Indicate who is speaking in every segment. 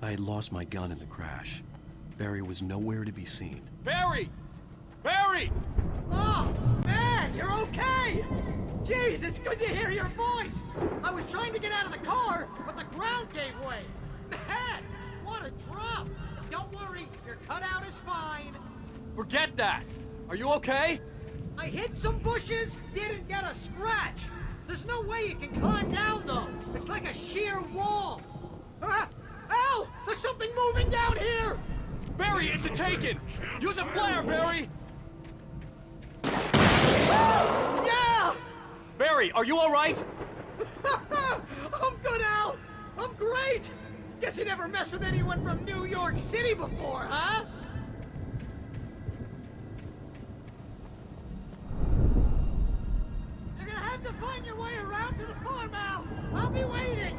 Speaker 1: I had lost my gun in the crash. Barry was nowhere to be seen.
Speaker 2: Barry! Barry!
Speaker 3: Oh, man, you're okay! Jeez, it's good to hear your voice! I was trying to get out of the car, but the ground gave way. Man, what a drop! Don't worry, your cutout is fine.
Speaker 2: Forget that! Are you okay?
Speaker 3: I hit some bushes, didn't get a scratch. There's no way you can climb down, though. It's like a sheer wall. Ah! Al! There's something moving down here!
Speaker 2: Barry, it's a Taken! Use a flare, Barry!
Speaker 3: Yeah!
Speaker 2: Barry, are you alright?
Speaker 3: I'm good, Al! I'm great! Guess you never messed with anyone from New York City before, huh? You're gonna have to find your way around to the farm, Al! I'll be waiting!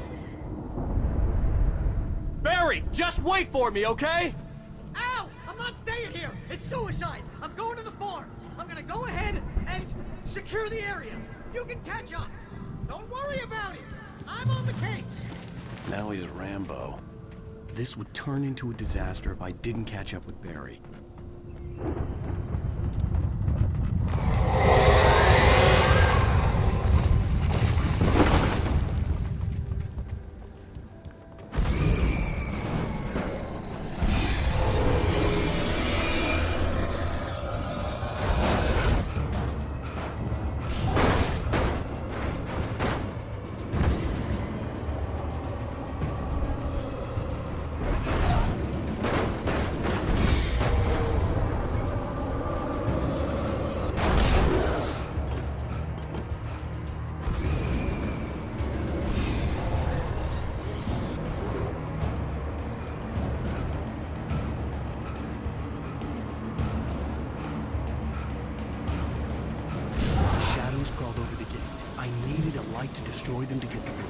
Speaker 2: Barry, just wait for me, okay?
Speaker 3: Al! I'm not staying here! It's suicide! I'm going to the farm! I'm gonna go ahead and secure the area! You can catch up! Don't worry about it! I'm on the case!
Speaker 1: Now he's Rambo. This would turn into a disaster if I didn't catch up with Barry. Crawled over the gate. I needed a light to destroy them to get through.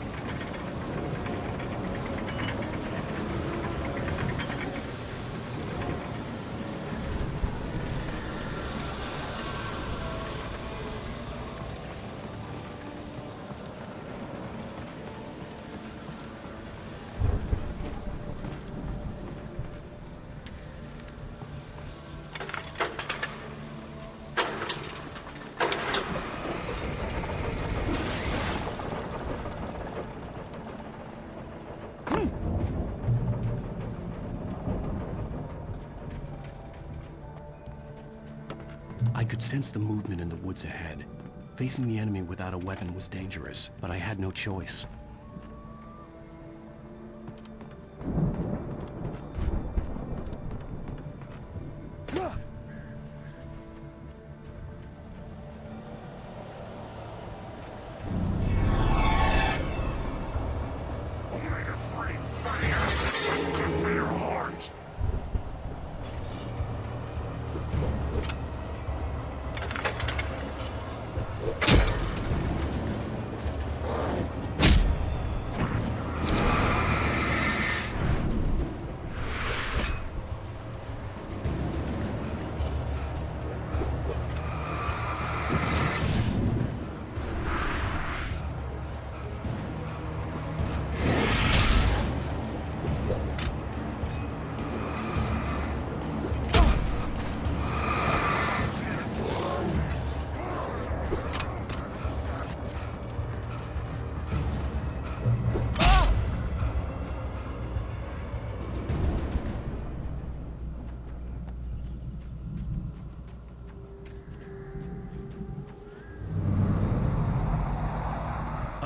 Speaker 1: I could sense the movement in the woods ahead. Facing the enemy without a weapon was dangerous, but I had no choice.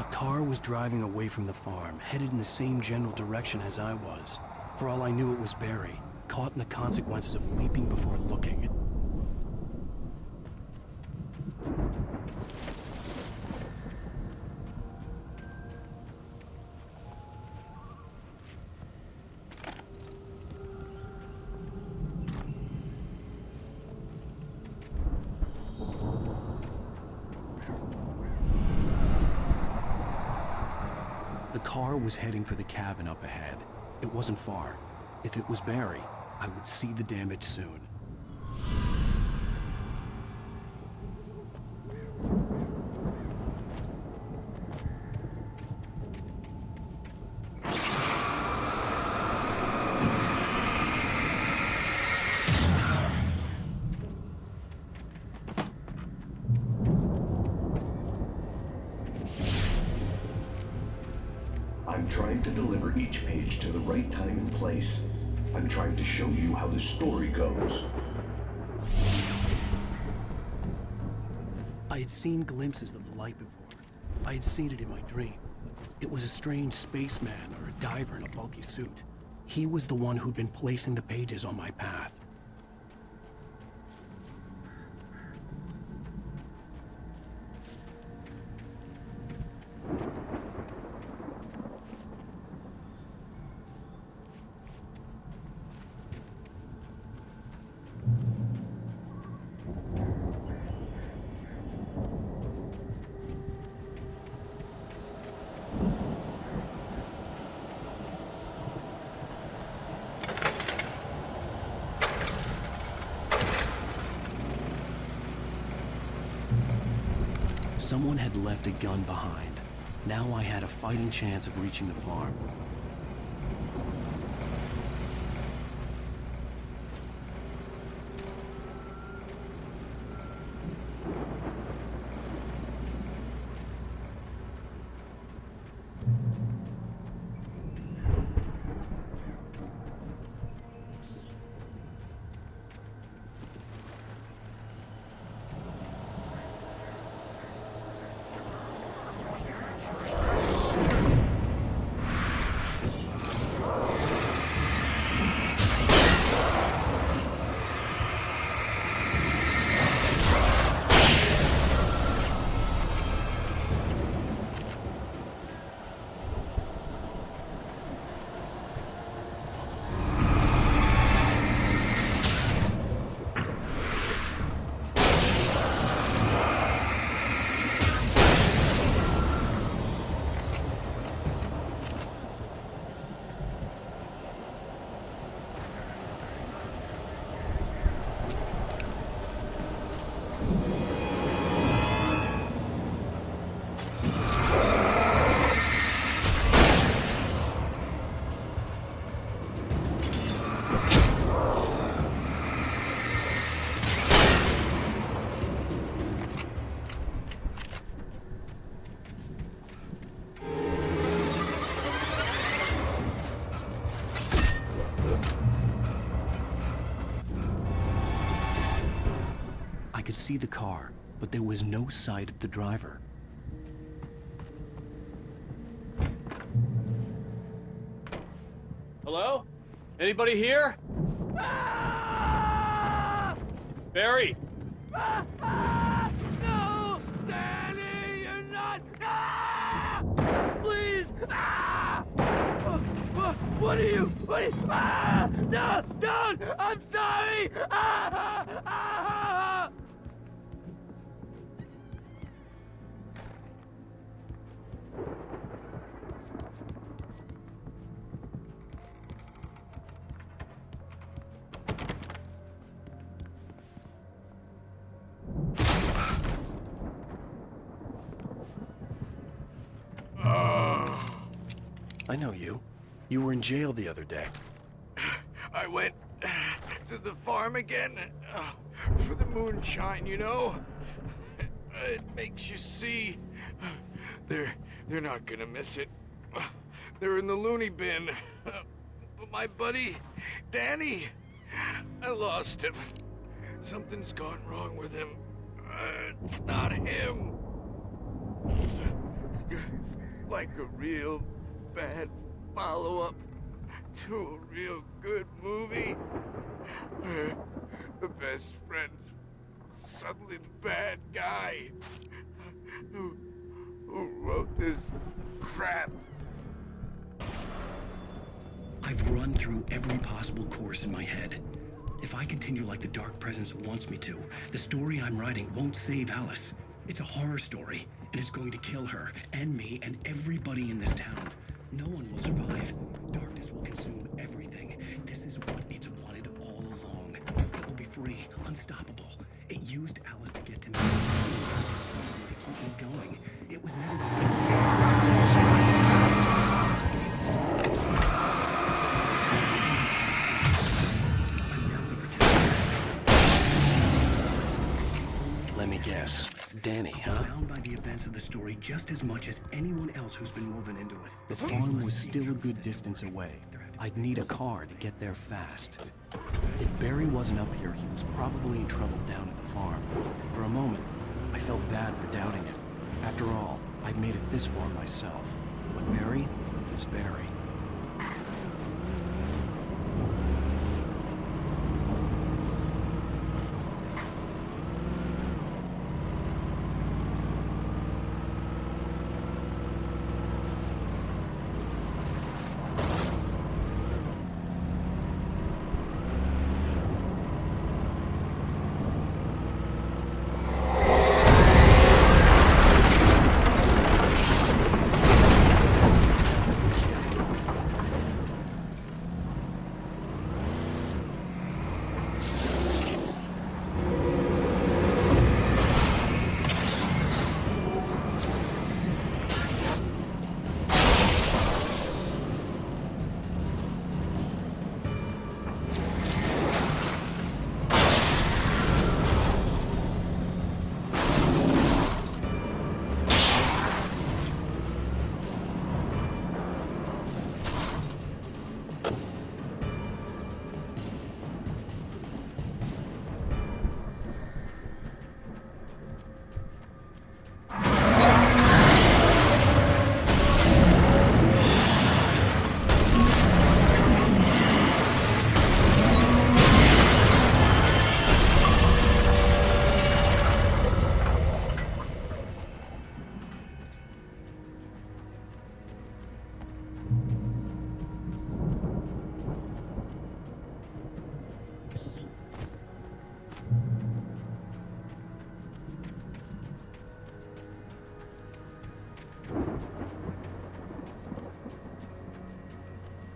Speaker 1: Car was driving away from the farm, headed in the same general direction as I was. For all I knew, it was Barry, caught in the consequences of leaping before looking. The car was heading for the cabin up ahead. It wasn't far. If it was Barry, I would see the damage soon.
Speaker 4: trying to deliver each page to the right time and place. I'm trying to show you how the story goes.
Speaker 1: I had seen glimpses of the light before. I had seen it in my dream. It was a strange spaceman or a diver in a bulky suit. He was the one who'd been placing the pages on my path. Someone had left a gun behind. Now I had a fighting chance of reaching the farm. I could see the car, but there was no sight of the driver.
Speaker 2: Hello? Anybody here? Barry!
Speaker 5: No! Danny, you're not! Please! What are you? No! Don't! I'm sorry!
Speaker 1: I know you. You were in jail the other day.
Speaker 5: I went to the farm again for the moonshine, you know? It makes you see. They're not gonna miss it. They're in the loony bin. But my buddy, Danny, I lost him. Something's gone wrong with him. It's not him. Like a real bad follow-up to a real good movie. The best friend's suddenly the bad guy who wrote this crap.
Speaker 1: I've run through every possible course in my head. If I continue like the Dark Presence wants me to, the story I'm writing won't save Alice. It's a horror story, and it's going to kill her, and me, and everybody in this town. No one will survive. Darkness will consume everything. This is what it's wanted all along. It will be free, unstoppable. It used Alice to get to me. It keep me going. It was never going to I'm now the protector. Let me guess.
Speaker 6: Danny, huh?
Speaker 1: Bound by the events of the story just as much as anyone else who's been woven into it.
Speaker 6: The farm was still a good distance away. I'd need a car to get there fast. If Barry wasn't up here, he was probably in trouble down at the farm. For a moment, I felt bad for doubting it. After all, I'd made it this far myself. But Barry is Barry.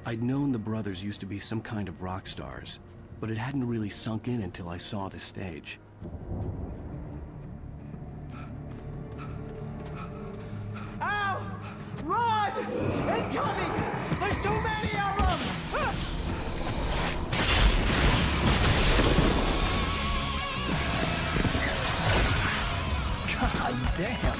Speaker 6: I'd known the brothers used to be some kind of rock stars, but it hadn't really sunk in until I saw the stage.
Speaker 3: Ow! Run! Incoming! There's too many of them!
Speaker 6: God damn!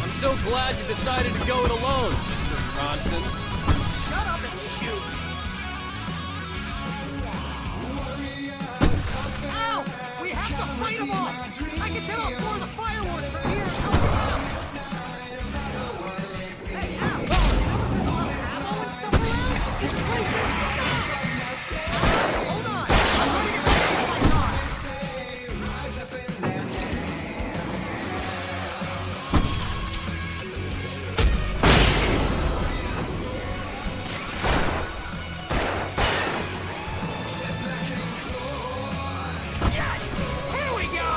Speaker 2: I'm so glad you decided to go it alone, Mr. Bronson.
Speaker 3: Shut up and shoot! Ow! We have to fight them off! I can set off more of the fireworks from here and help them out! Hey, ow! Notice there's a lot of ammo and stuff around? This place is stuck! Hold on! I'm trying to get the flashlights on! Yes! Here we go!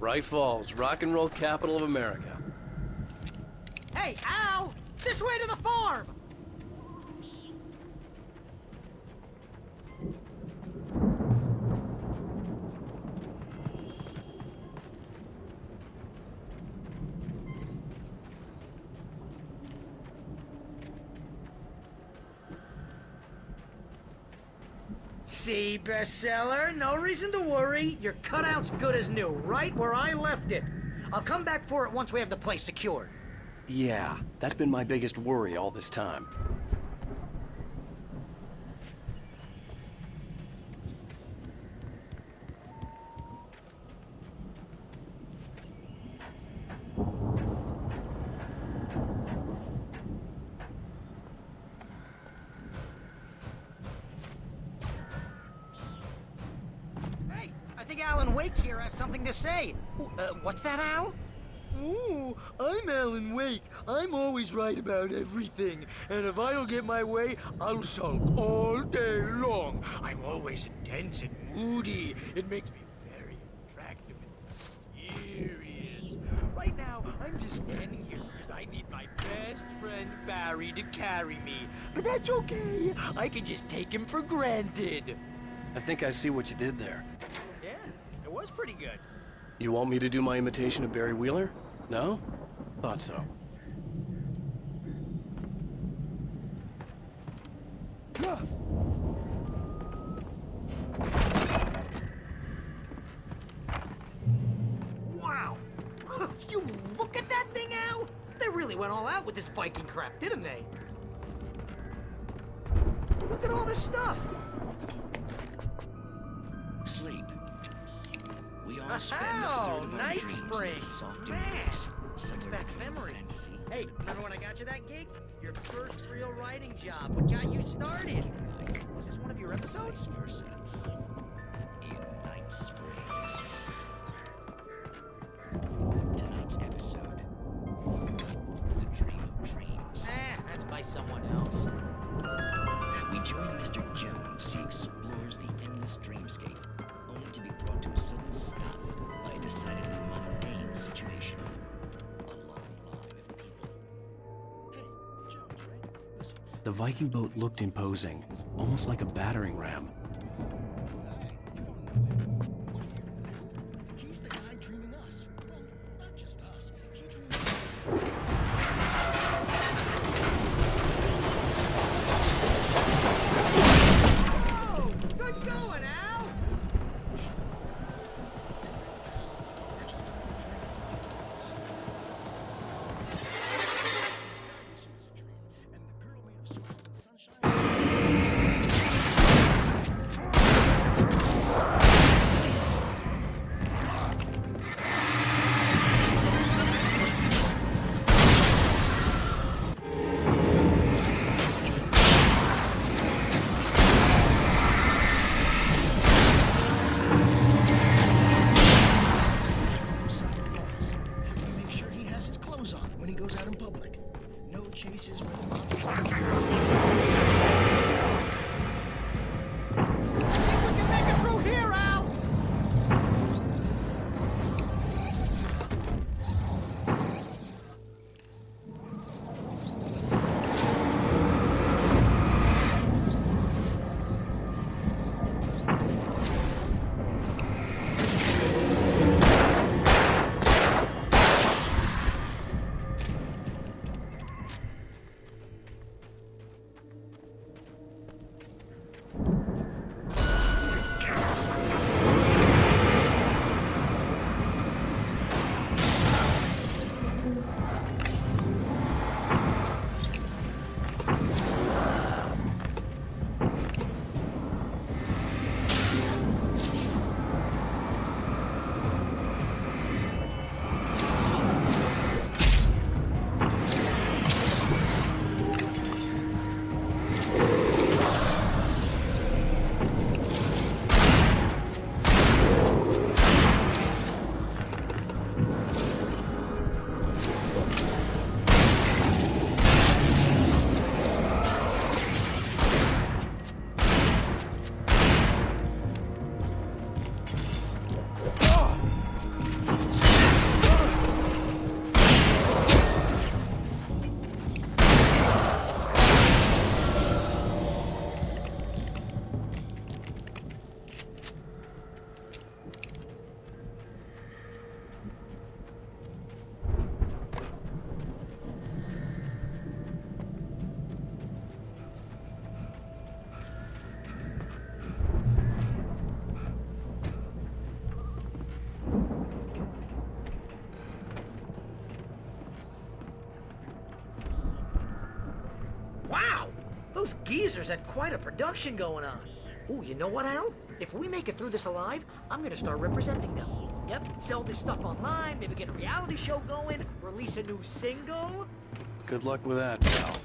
Speaker 2: Bright Falls, rock and roll capital of America.
Speaker 3: Hey, Al! This way to the farm! See, bestseller? No reason to worry. Your cutout's good as new, right where I left it. I'll come back for it once we have the place secured.
Speaker 6: Yeah, that's been my biggest worry all this time.
Speaker 3: Hey, I think Alan Wake here has something to say. What's that, Al?
Speaker 7: Ooh, I'm Alan Wake. I'm always right about everything. And if I don't get my way, I'll sulk all day long. I'm always intense and moody. It makes me very attractive and mysterious. Right now, I'm just standing here because I need my best friend Barry to carry me. But that's okay. I can just take him for granted.
Speaker 6: I think I see what you did there.
Speaker 3: Yeah, it was pretty good.
Speaker 6: You want me to do my imitation of Barry Wheeler? No? Thought so.
Speaker 3: Wow! You look at that thing, Al! They really went all out with this Viking crap, didn't they? Look at all this stuff!
Speaker 1: Sleep. We all spend a third of our
Speaker 3: Night
Speaker 1: dreams in
Speaker 3: Spring!
Speaker 1: a soft
Speaker 3: Man!
Speaker 1: embrace.
Speaker 3: Brings back
Speaker 1: Somewhere
Speaker 3: memories.
Speaker 1: fantasy.
Speaker 3: Hey, remember when I got you that gig? Your first real writing job. What got you started? Was this one of your episodes?
Speaker 1: Person in Night Springs. Tonight's episode. The Dream of Dreams.
Speaker 3: That's by someone else.
Speaker 1: We join Mr. Jones as he explores the endless dreamscape, only to be brought to a sudden stop by a decidedly mundane situation. A long line of people. Hey, Jones, right? Listen.
Speaker 6: The Viking boat looked imposing, almost like a battering ram.
Speaker 1: He's the guy dreaming us. Well, not just us. He dreamed
Speaker 3: Oh! Good going, Al! Those geezers had quite a production going on. Ooh, you know what, Al? If we make it through this alive, I'm gonna start representing them. Yep, sell this stuff online, maybe get a reality show going, release a new single.
Speaker 6: Good luck with that, pal.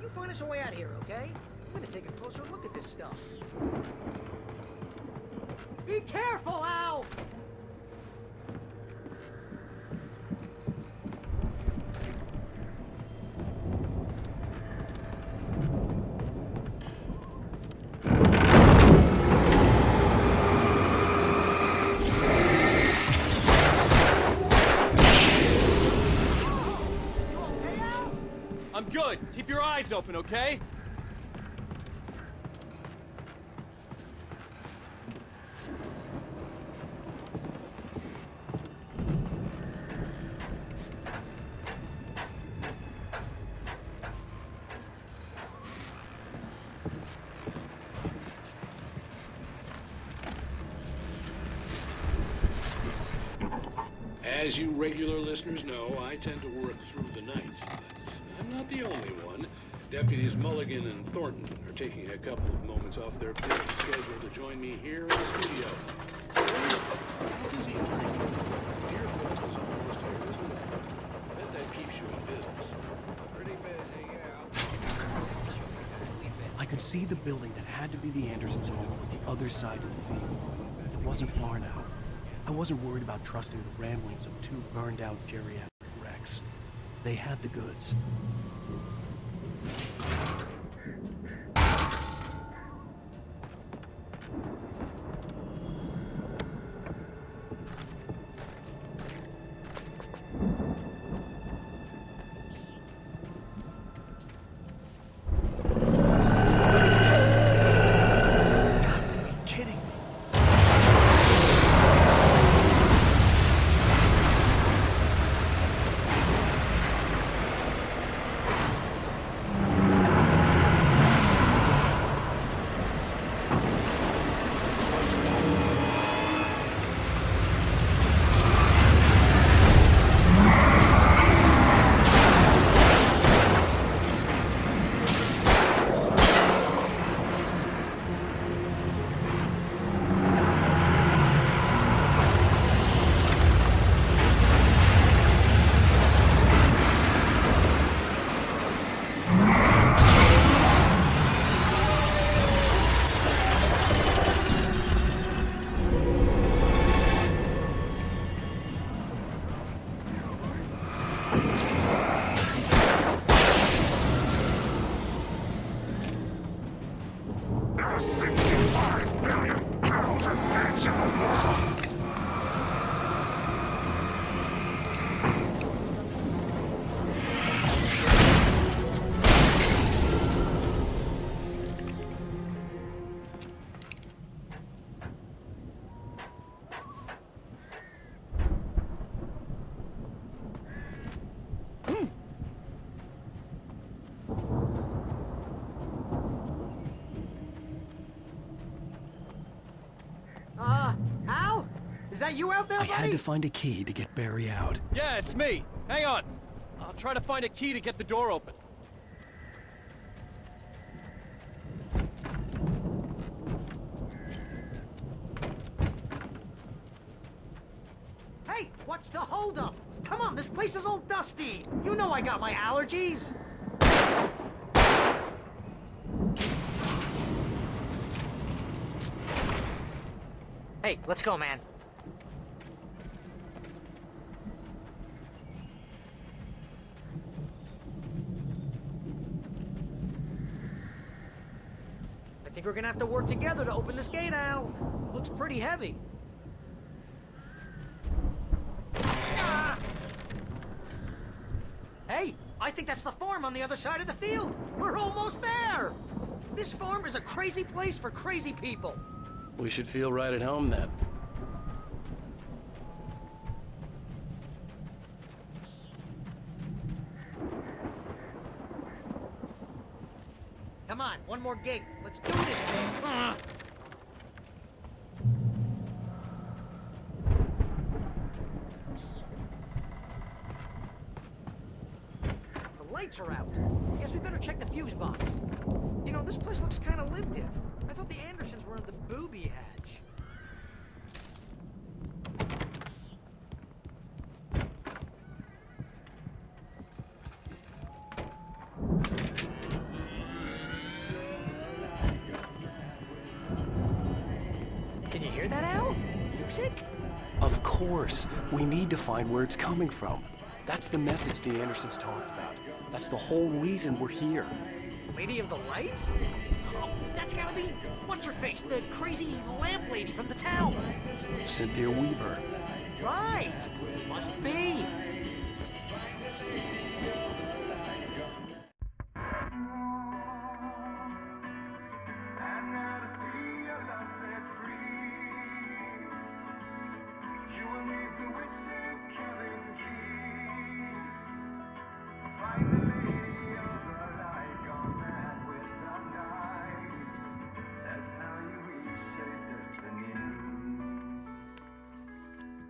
Speaker 3: You find us a way out of here, okay? I'm gonna take a closer look at this stuff. Be careful, Al!
Speaker 2: I'm good. Keep your eyes open, okay?
Speaker 8: As you regular listeners know, I tend to work through the night, but I'm not the only one. Deputies Mulligan and Thornton are taking a couple of moments off their busy schedule to join me here in the studio. How busy are you? Dear Philip is almost here, isn't it? I bet that keeps you in business. Pretty busy, yeah.
Speaker 6: I could see the building that had to be the Andersons' home on the other side of the field. It wasn't far now. I wasn't worried about trusting the ramblings of two burned-out geriatric wrecks. They had the goods.
Speaker 3: Al? Is that you out there, buddy?
Speaker 6: I had to find a key to get Barry out.
Speaker 2: Yeah, it's me. Hang on. I'll try to find a key to get the door open.
Speaker 3: Hey, what's the holdup? Come on, this place is all dusty. You know I got my allergies. Hey, let's go, man. I think we're gonna have to work together to open this gate, Al. Looks pretty heavy. Ah! Hey, I think that's the farm on the other side of the field. We're almost there. This farm is a crazy place for crazy people.
Speaker 6: We should feel right at home then.
Speaker 3: Come on, one more gate. Let's do this thing. The lights are out. Guess we better check the fuse box. You know, this place looks kind of lived in. I thought the Andersons were in the booby hatch. Can you hear that, Al? Music?
Speaker 6: Of course. We need to find where it's coming from. That's the message the Andersons talked about. That's the whole reason we're here.
Speaker 3: Lady of the Light? Oh, that's gotta be what's-her-face, the crazy lamp lady from the town.
Speaker 6: Cynthia Weaver.
Speaker 3: Right. Must be.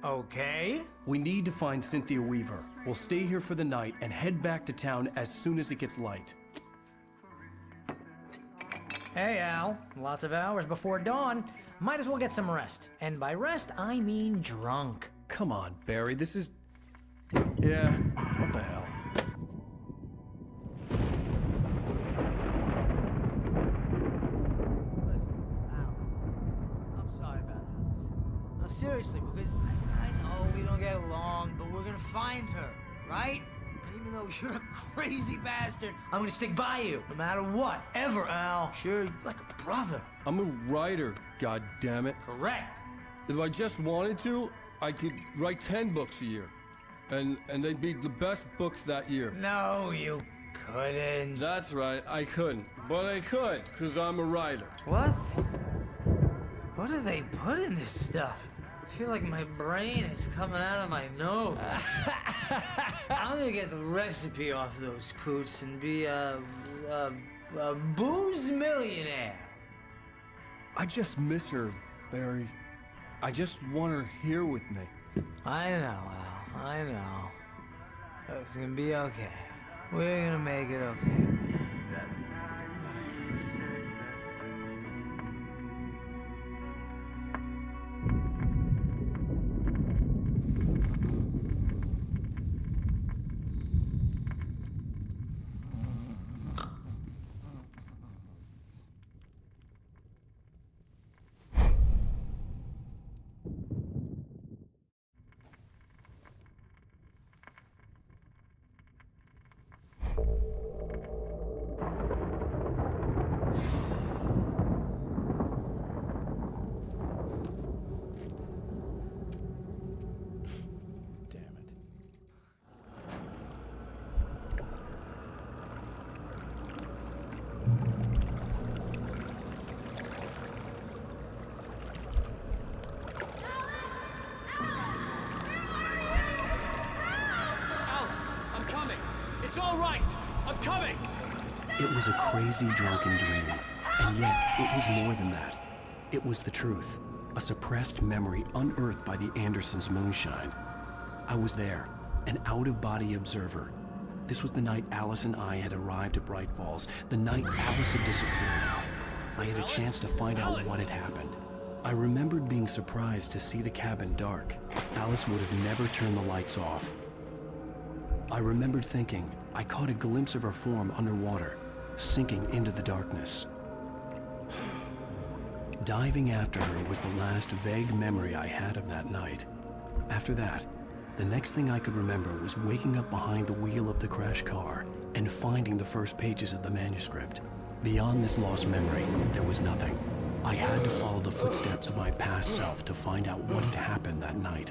Speaker 3: Okay.
Speaker 6: We need to find Cynthia Weaver. We'll stay here for the night and head back to town as soon as it gets light.
Speaker 3: Hey, Al. Lots of hours before dawn. Might as well get some rest. And by rest, I mean drunk.
Speaker 6: Come on, Barry, this is... Yeah, what the hell?
Speaker 3: I'm sorry about this. No, seriously, because I know we don't get along, but we're gonna find her, right? And even though you're a crazy bastard, I'm gonna stick by you, no matter what, ever, Al. Sure, like a brother.
Speaker 9: I'm a writer, goddammit.
Speaker 3: Correct.
Speaker 9: If I just wanted to, I could write 10 books a year. And they'd be the best books that year.
Speaker 3: No, you couldn't.
Speaker 9: That's right, I couldn't. But I could, because I'm a writer.
Speaker 3: What? What do they put in this stuff? I feel like my brain is coming out of my nose. I'm gonna get the recipe off those coots and be a booze millionaire.
Speaker 9: I just miss her, Barry. I just want her here with me.
Speaker 3: I know, Al. I know. It's gonna be okay. We're gonna make it okay.
Speaker 2: It's all right! I'm coming!
Speaker 6: It was a crazy, drunken dream. And yet, it was more than that. It was the truth. A suppressed memory unearthed by the Andersons' moonshine. I was there, an out-of-body observer. This was the night Alice and I had arrived at Bright Falls, the night Alice had disappeared. I had a chance to find out what had happened. I remembered being surprised to see the cabin dark. Alice would have never turned the lights off. I remembered thinking I caught a glimpse of her form underwater, sinking into the darkness. Diving after her was the last vague memory I had of that night. After that, the next thing I could remember was waking up behind the wheel of the crashed car and finding the first pages of the manuscript. Beyond this lost memory, there was nothing. I had to follow the footsteps of my past self to find out what had happened that night.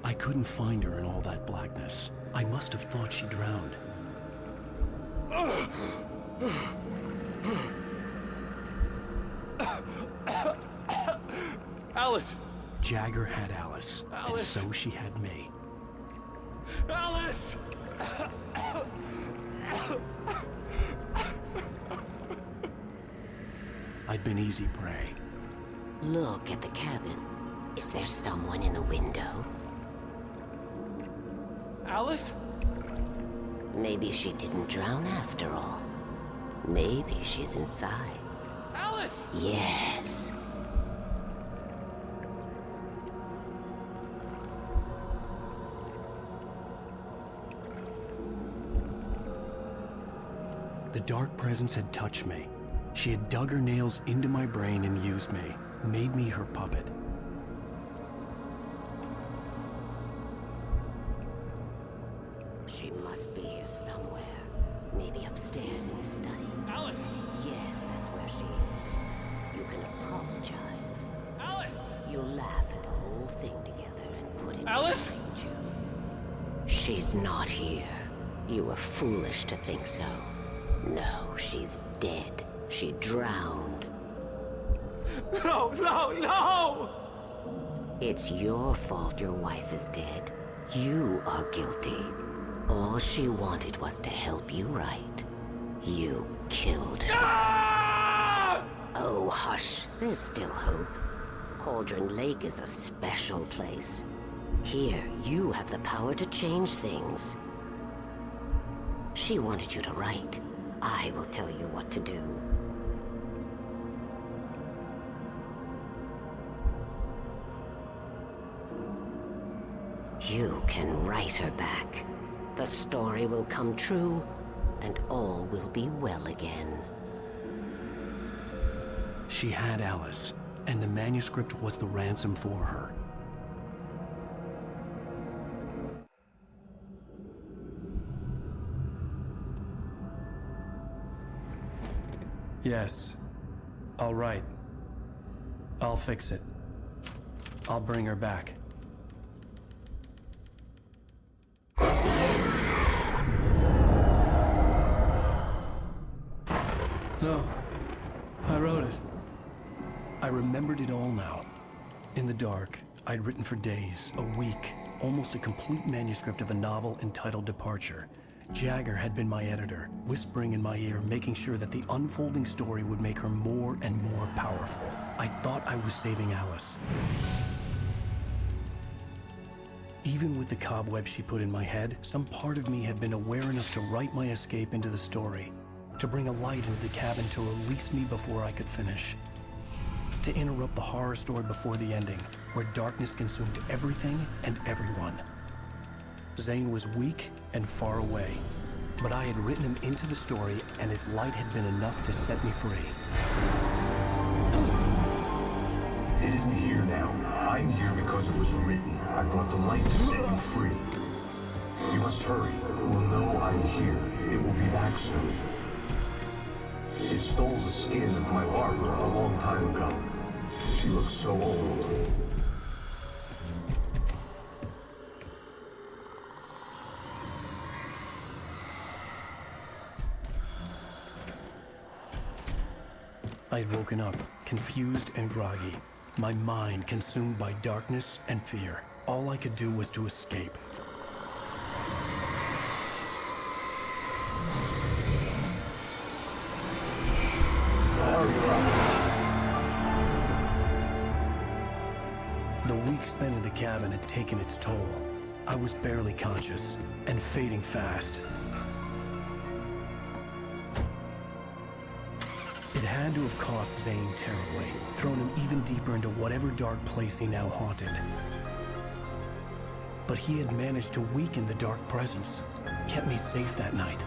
Speaker 6: I couldn't find her in all that blackness. I must have thought she drowned.
Speaker 2: Alice!
Speaker 6: Jagger had Alice, and so she had me.
Speaker 2: Alice!
Speaker 6: I'd been easy prey.
Speaker 10: Look at the cabin. Is there someone in the window?
Speaker 2: Alice?
Speaker 10: Maybe she didn't drown after all. Maybe she's inside.
Speaker 2: Alice!
Speaker 10: Yes.
Speaker 6: The dark presence had touched me. She had dug her nails into my brain and used me, made me her puppet.
Speaker 10: She must be here somewhere. Maybe upstairs in the study.
Speaker 2: Alice!
Speaker 10: Yes, that's where she is. You can apologize.
Speaker 2: Alice!
Speaker 10: You'll laugh at the whole thing together and put it
Speaker 2: Alice?
Speaker 10: behind you. She's not here. You were foolish to think so. No, she's dead. She drowned.
Speaker 2: No, no, no!
Speaker 10: It's your fault your wife is dead. You are guilty. All she wanted was to help you right. You killed her.
Speaker 2: Ah!
Speaker 10: Oh, hush. There's still hope. Cauldron Lake is a special place. Here, you have the power to change things. She wanted you to write. I will tell you what to do. You can write her back. The story will come true, and all will be well again.
Speaker 6: She had Alice, and the manuscript was the ransom for her. Yes. All right. I'll fix it. I'll bring her back. No. I wrote it. I remembered it all now. In the dark, I'd written for days, a week, almost a complete manuscript of a novel entitled Departure. Jagger had been my editor, whispering in my ear, making sure that the unfolding story would make her more and more powerful. I thought I was saving Alice. Even with the cobweb she put in my head, some part of me had been aware enough to write my escape into the story, to bring a light into the cabin to release me before I could finish, to interrupt the horror story before the ending, where darkness consumed everything and everyone. Zane was weak and far away, but I had written him into the story, and his light had been enough to set me free.
Speaker 4: It isn't here now. I'm here because it was written. I brought the light to set you free. You must hurry. It will know I'm here. It will be back soon. It stole the skin of my Barbara a long time ago. She looks so old.
Speaker 6: I had woken up, confused and groggy, my mind consumed by darkness and fear. All I could do was to escape. The week spent in the cabin had taken its toll. I was barely conscious, and fading fast. It had to have cost Zane terribly, thrown him even deeper into whatever dark place he now haunted. But he had managed to weaken the dark presence, kept me safe that night.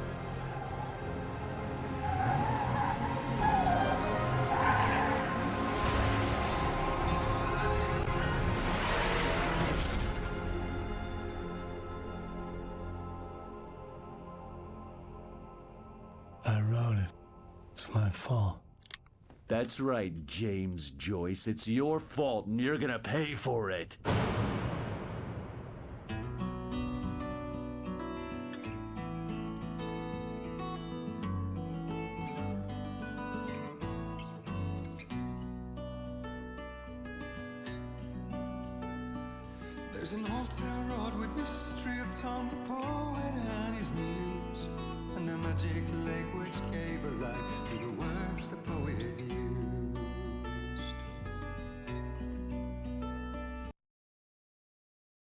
Speaker 6: I wrote it. It's my fault.
Speaker 11: That's right, James Joyce. It's your fault, and you're gonna pay for it.
Speaker 12: There's an old town road with mystery of Tom the poet and his muse, and a magic lake which gave a light.